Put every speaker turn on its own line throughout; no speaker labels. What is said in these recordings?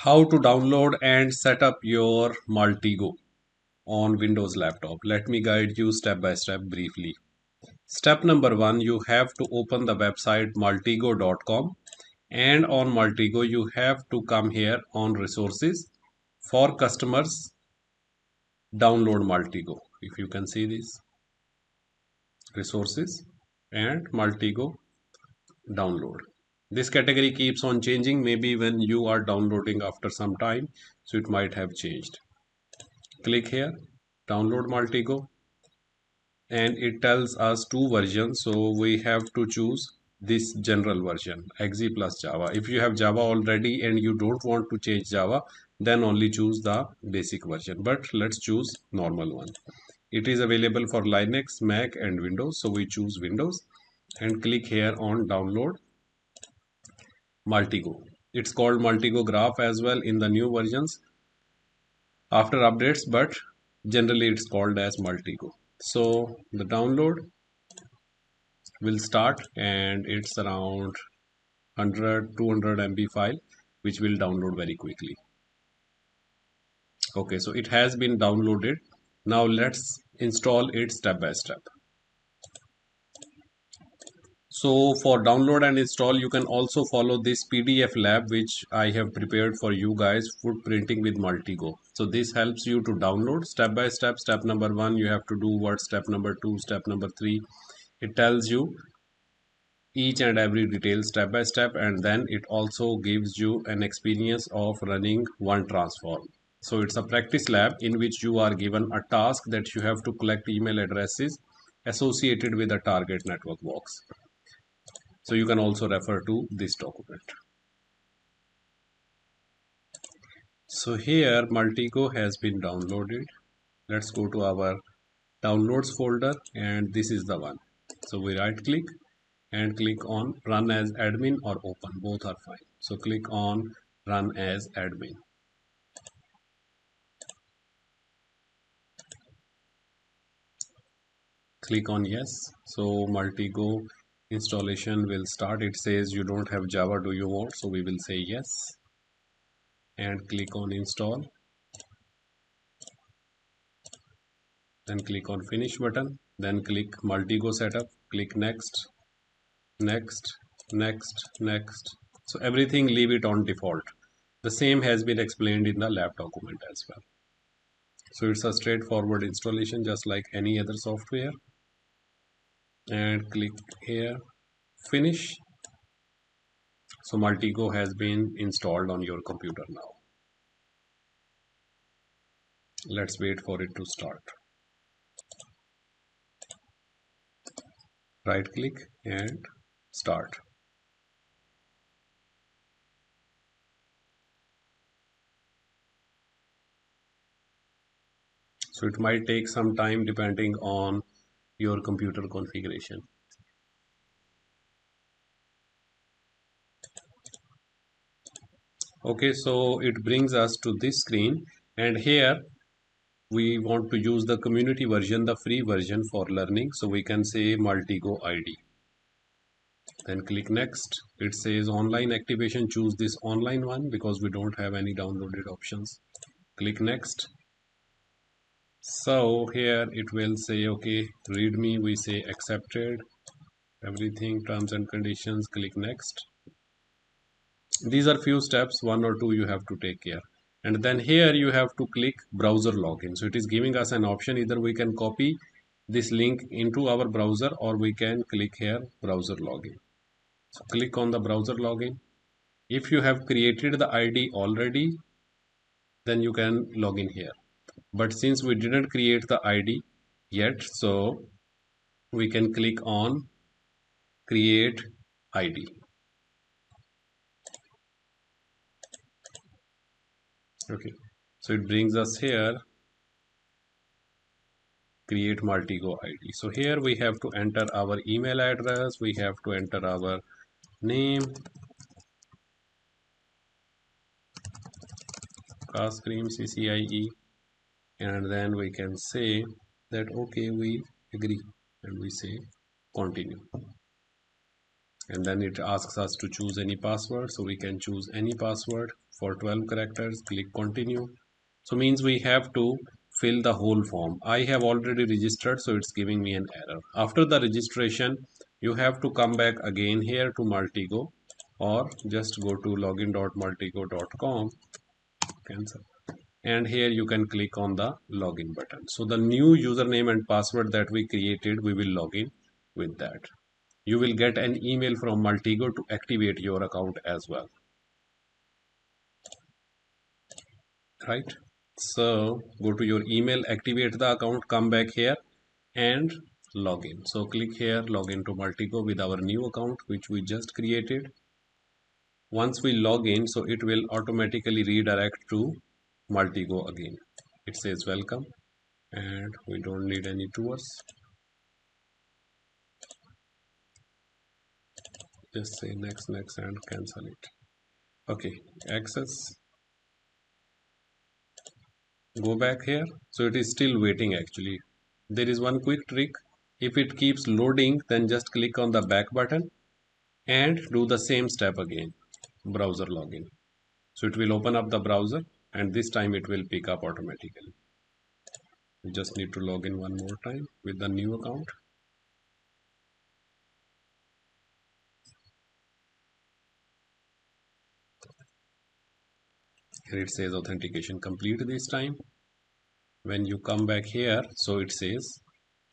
How to download and set up your Maltego on Windows laptop. Let me guide you step by step briefly. Step number one, you have to open the website maltego.com, and on Maltego you have to come here on resources for customers. Download Maltego. If you can see this, resources and Maltego download. This category keeps on changing, maybe when you are downloading after some time, so it might have changed. Click here, download Maltego, and it tells us two versions, so we have to choose this general version, exe plus Java. If you have Java already and you don't want to change Java, then only choose the basic version, but let's choose normal one. It is available for Linux, Mac and Windows, so we choose Windows and click here on download Maltego. It's called Maltego Graph as well in the new versions after updates, but generally it's called as Maltego. So the download will start and it's around 100-200 MB file which will download very quickly. Okay, so it has been downloaded. Now let's install it step by step. So for download and install, you can also follow this PDF lab which I have prepared for you guys, footprinting with Maltego. So this helps you to download step by step. Step number one, you have to do what, step number two, step number three. It tells you each and every detail step by step, and then it also gives you an experience of running one transform. So it's a practice lab in which you are given a task that you have to collect email addresses associated with a target network box. So you can also refer to this document. So here Maltego has been downloaded. Let's go to our downloads folder, and this is the one. So we right click and click on run as admin or open, both are fine. So click on run as admin. Click on yes. So Maltego installation will start. It says you don't have Java, do you want? So we will say yes and click on install, then click on finish button, then click Maltego setup, click next, next, next. So everything leave it on default. The same has been explained in the lab document as well. So it's a straightforward installation just like any other software, and click here finish. So Maltego has been installed on your computer now. Let's wait for it to start. Right click and start. So it might take some time depending on your computer configuration. Okay, so it brings us to this screen, and here we want to use the community version, the free version for learning. So we can say Maltego ID. Then click next. It says online activation. Choose this online one because we don't have any downloaded options. Click next. So here it will say okay, readme, we say accepted, everything, terms and conditions, click next. These are few steps, one or two you have to take care. And then here you have to click browser login. So it is giving us an option, either we can copy this link into our browser or we can click here browser login. So click on the browser login. If you have created the ID already, then you can log in here. But since we didn't create the ID yet, so we can click on create ID. Okay, so it brings us here create Maltego ID. So here we have to enter our email address, we have to enter our name, Waqas Karim CCIE, and then we can say that okay, we agree, and we say continue. And then it asks us to choose any password, so we can choose any password. for 12 characters, click continue. So means we have to fill the whole form. I have already registered, so it's giving me an error. After the registration, you have to come back again here to Maltego, or just go to login.maltego.com, cancel, and here you can click on the login button. So the new username and password that we created, we will log in with that. You will get an email from Maltego to activate your account as well, right? So go to your email, activate the account, come back here and log in. So click here, log into Maltego with our new account which we just created. Once we log in, so it will automatically redirect to Maltego again. It says welcome and we don't need any tours. Just say next, next and cancel it. Okay, access. Go back here. So it is still waiting actually. There is one quick trick. If it keeps loading, then just click on the back button and do the same step again. Browser login. So it will open up the browser and this time it will pick up automatically. You just need to log in one more time with the new account. Here it says authentication complete this time. When you come back here, so it says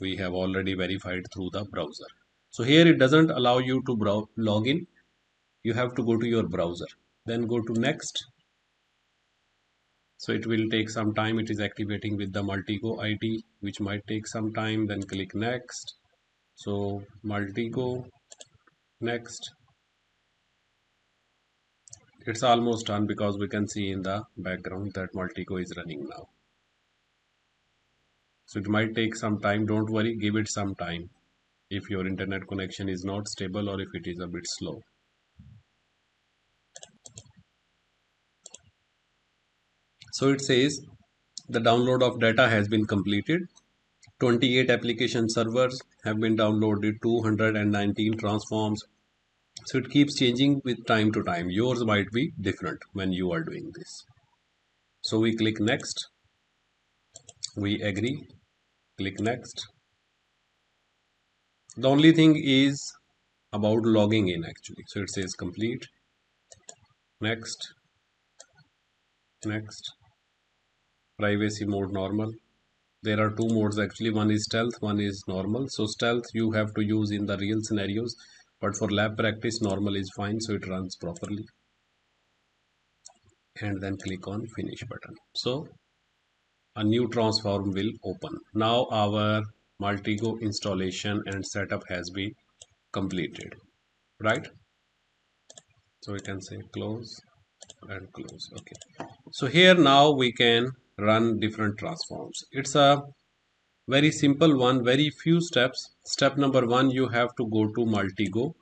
we have already verified through the browser. So here it doesn't allow you to log in. You have to go to your browser. Then go to next. So it will take some time. It is activating with the Maltego ID, which might take some time. Then click next. So Maltego, next. It's almost done because we can see in the background that Maltego is running now. So it might take some time. Don't worry, give it some time if your internet connection is not stable or if it is a bit slow. So it says the download of data has been completed. 28 application servers have been downloaded, 219 transforms. So it keeps changing with time to time. Yours might be different when you are doing this. So we click next. We agree. Click next. The only thing is about logging in actually. So it says complete. Next. Next. Privacy mode normal. There are two modes actually. One is stealth, one is normal. So stealth you have to use in the real scenarios, but for lab practice normal is fine, so it runs properly. And then click on finish button. So a new transform will open. Now our Maltego installation and setup has been completed, right? So we can say close and close. Okay, so here now we can run different transforms. It's a very simple one, very few steps. Step number one, you have to go to Maltego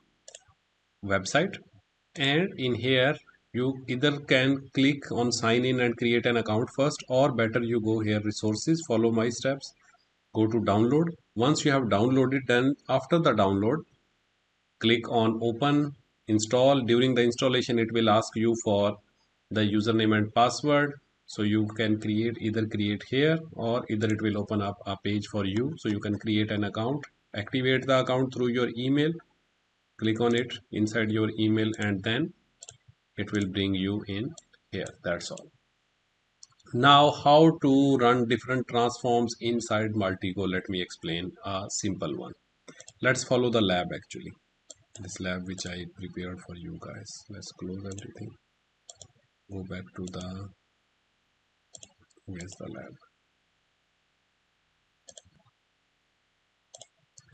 website, and in here you either can click on sign in and create an account first, or better you go here resources, follow my steps, go to download. Once you have downloaded, then after the download click on open, install. During the installation it will ask you for the username and password, so you can either create here, or either it will open up a page for you, so you can create an account, activate the account through your email, click on it inside your email, and then it will bring you in here. That's all. Now how to run different transforms inside Maltego, let me explain a simple one. Let's follow the lab actually, this lab which I prepared for you guys. Let's close everything, go back to the, where's the lab?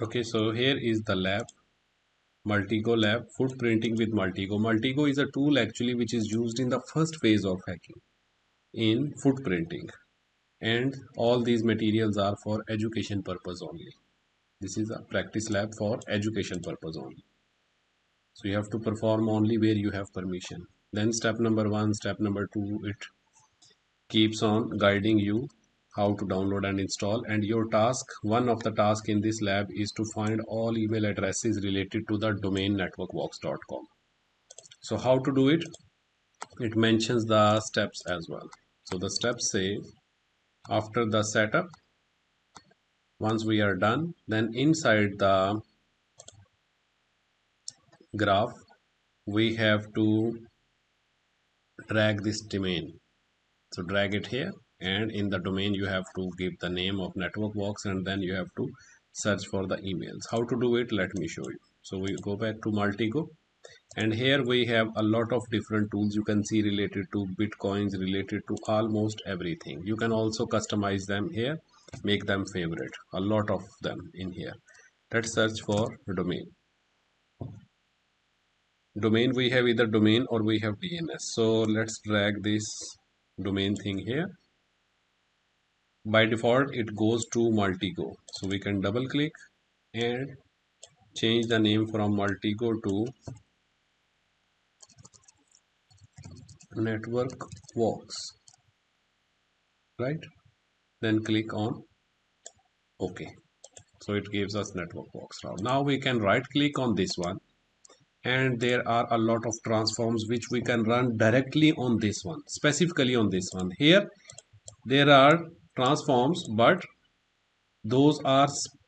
Okay, so here is the lab, Maltego lab, food printing with Maltego. Maltego is a tool actually which is used in the first phase of hacking in food printing, and all these materials are for education purpose only. This is a practice lab for education purpose only. So you have to perform only where you have permission. Then step number one, step number two, it keeps on guiding you how to download and install. And your task, one of the tasks in this lab is to find all email addresses related to the domain networkwalks.com. So how to do it? it mentions the steps as well. So the steps say after the setup, once we are done, then inside the graph we have to drag this domain. So drag it here, and in the domain you have to give the name of network box, and then you have to search for the emails. How to do it, let me show you. So we go back to Maltego, and here we have a lot of different tools you can see related to bitcoins, related to almost everything. You can also customize them here, make them favorite, a lot of them in here. Let's search for domain. Domain, we have either domain or we have DNS. So let's drag this domain thing here. By default it goes to Maltego, so we can double click and change the name from Maltego to network walks, right? Then click on OK. So it gives us network walks. Now we can right click on this one, and there are a lot of transforms which we can run directly on this one, specifically on this one. Here there are transforms, but those are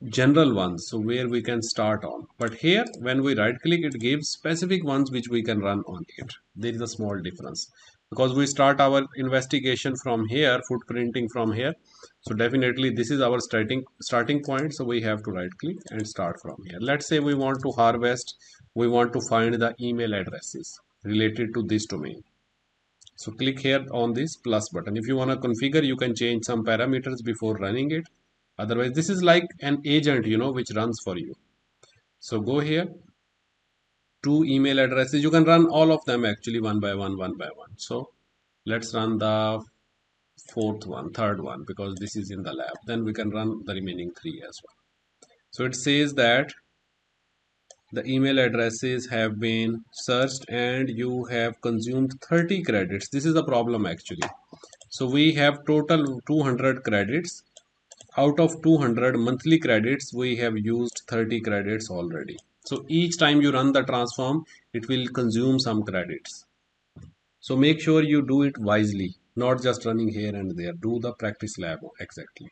general ones, so where we can start on. But here when we right click, it gives specific ones which we can run on it. There is a small difference because we start our investigation from here, footprinting from here. So definitely this is our starting point, so we have to right click and start from here. Let's say we want to harvest, we want to find the email addresses related to this domain. So click here on this plus button. If you want to configure, you can change some parameters before running it. Otherwise, this is like an agent, which runs for you. So go here, two email addresses. You can run all of them actually one by one, one by one. So let's run the third one, because this is in the lab. Then we can run the remaining three as well. So it says that the email addresses have been searched and you have consumed 30 credits. This is a problem actually. So we have total 200 credits. Out of 200 monthly credits, we have used 30 credits already. So each time you run the transform, it will consume some credits. So make sure you do it wisely, not just running here and there. Do the practice lab exactly.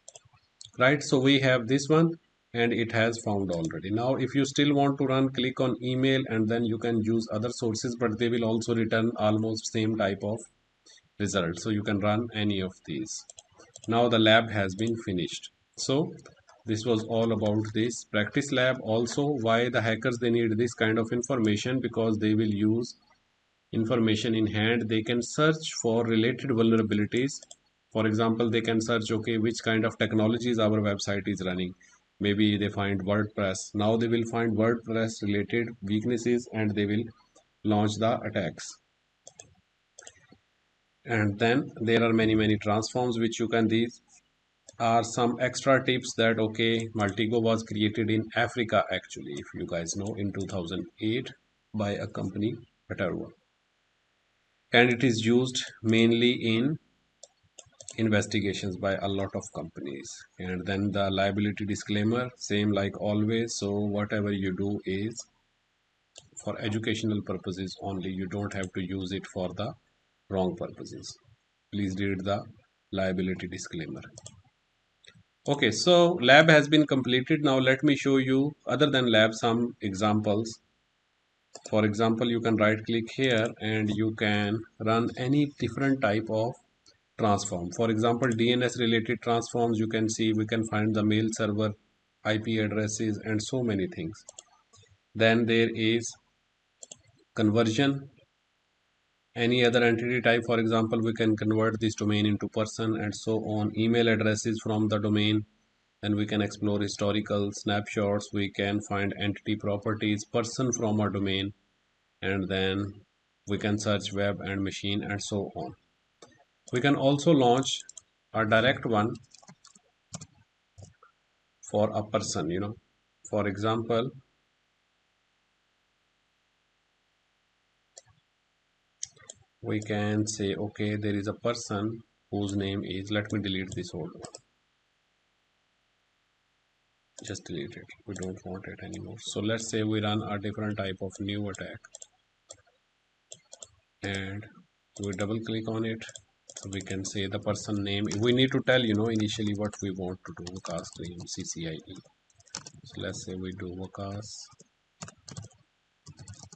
Right, so we have this one and it has found already. Now if you still want to run, click on email and then you can use other sources, but they will also return almost same type of result. So you can run any of these. Now the lab has been finished. So this was all about this practice lab. Also, why the hackers they need this kind of information, because they will use information in hand. They can search for related vulnerabilities. For example, they can search, okay, which kind of technologies our website is running. Maybe they find WordPress. Now they will find WordPress related weaknesses and they will launch the attacks. And then there are many transforms which you can, these are some extra tips that, okay, Maltego was created in Africa actually, if you guys know, in 2008 by a company, Maltego, and it is used mainly in investigations by a lot of companies. And then the liability disclaimer, same like always. So whatever you do is for educational purposes only. You don't have to use it for the wrong purposes. Please read the liability disclaimer. Okay, so lab has been completed. Now let me show you, other than lab, some examples. For example, you can right click here and you can run any different type of transform. For example, DNS related transforms, you can see we can find the mail server IP addresses and so many things. Then there is conversion, any other entity type. For example, we can convert this domain into person and so on. Email addresses from the domain. Then we can explore historical snapshots. We can find entity properties, person from a domain, and then we can search web and machine and so on. We can also launch a direct one for a person, For example, we can say, okay, there is a person whose name is, let me delete this old one. Just delete it. We don't want it anymore. So let's say we run a different type of new attack. And we double click on it. So we can say the person name. We need to tell, initially what we want to do. Waqas Karim CCIE. So let's say we do Waqas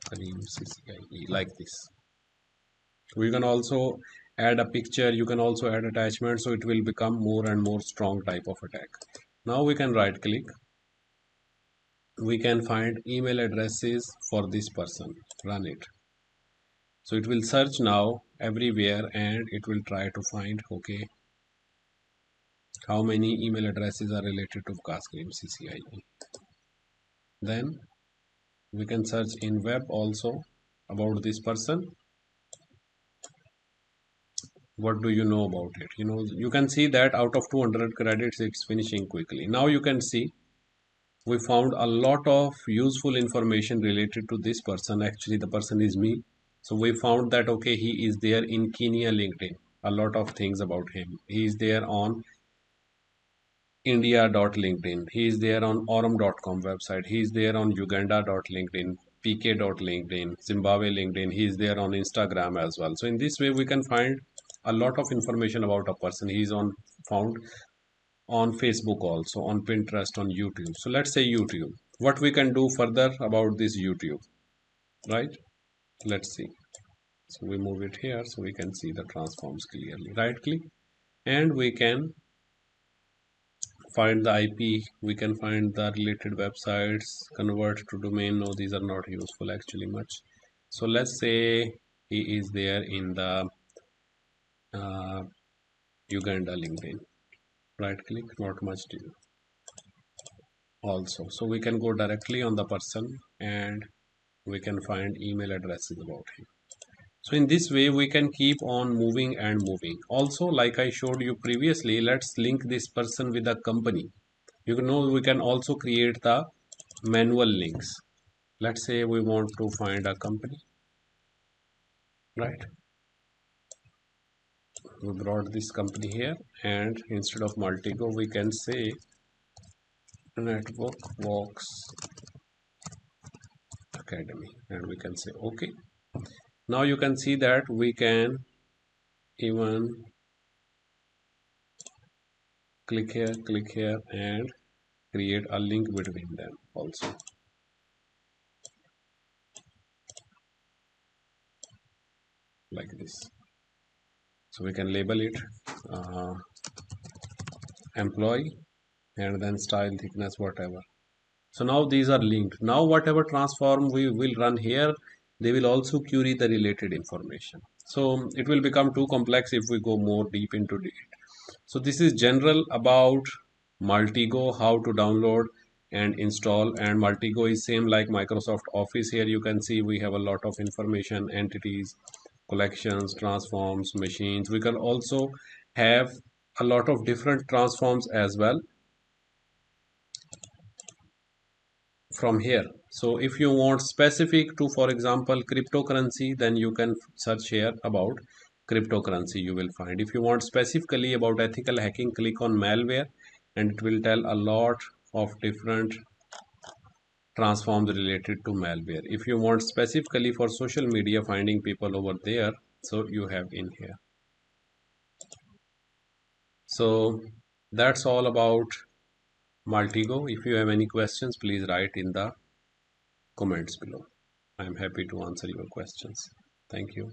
Karim CCIE like this. We can also add a picture. You can also add attachment. So it will become more and more strong type of attack. Now we can right click. We can find email addresses for this person. Run it. So it will search now everywhere and it will try to find, okay, how many email addresses are related to Waqas Karim CCIE. Then we can search in web also about this person. What do you know about it? You can see that out of 200 credits, it's finishing quickly. Now you can see we found a lot of useful information related to this person. Actually, the person is me. So we found that, okay, he is there in Kenya LinkedIn. A lot of things about him. He is there on India.LinkedIn. He is there on Aurum.com website. He is there on Uganda.LinkedIn, PK.LinkedIn, Zimbabwe LinkedIn. He is there on Instagram as well. So in this way, we can find a lot of information about a person. He is found on Facebook also, on Pinterest, on YouTube. So let's say YouTube. What we can do further about this YouTube, right? Let's see. So we move it here so we can see the transforms clearly. Right click and we can find the IP, we can find the related websites, convert to domain. No, these are not useful actually much. So let's say he is there in the Uganda LinkedIn. Right click, not much to do also. So we can go directly on the person and we can find email addresses about him. So in this way we can keep on moving and moving. Also, like I showed you previously, let's link this person with a company. We can also create the manual links. Let's say we want to find a company, right? We brought this company here and instead of Maltego we can say Network Waqas Academy and we can say okay. Now you can see that we can even click here and create a link between them also, like this. So we can label it employee and then style, thickness, whatever. So now these are linked. Now whatever transform we will run here, they will also query the related information. So it will become too complex if we go more deep into it. So this is general about Maltego, how to download and install. And Maltego is same like Microsoft Office. Here you can see we have a lot of information, entities, collections, transforms, machines. We can also have a lot of different transforms as well from here. So if you want specific to, for example, cryptocurrency, then you can search here about cryptocurrency. You will find. If you want specifically about ethical hacking, click on malware and it will tell a lot of different transforms related to malware. If you want specifically for social media, finding people over there, so you have in here. So that's all about Maltego. If you have any questions, please write in the comments below. I am happy to answer your questions. Thank you.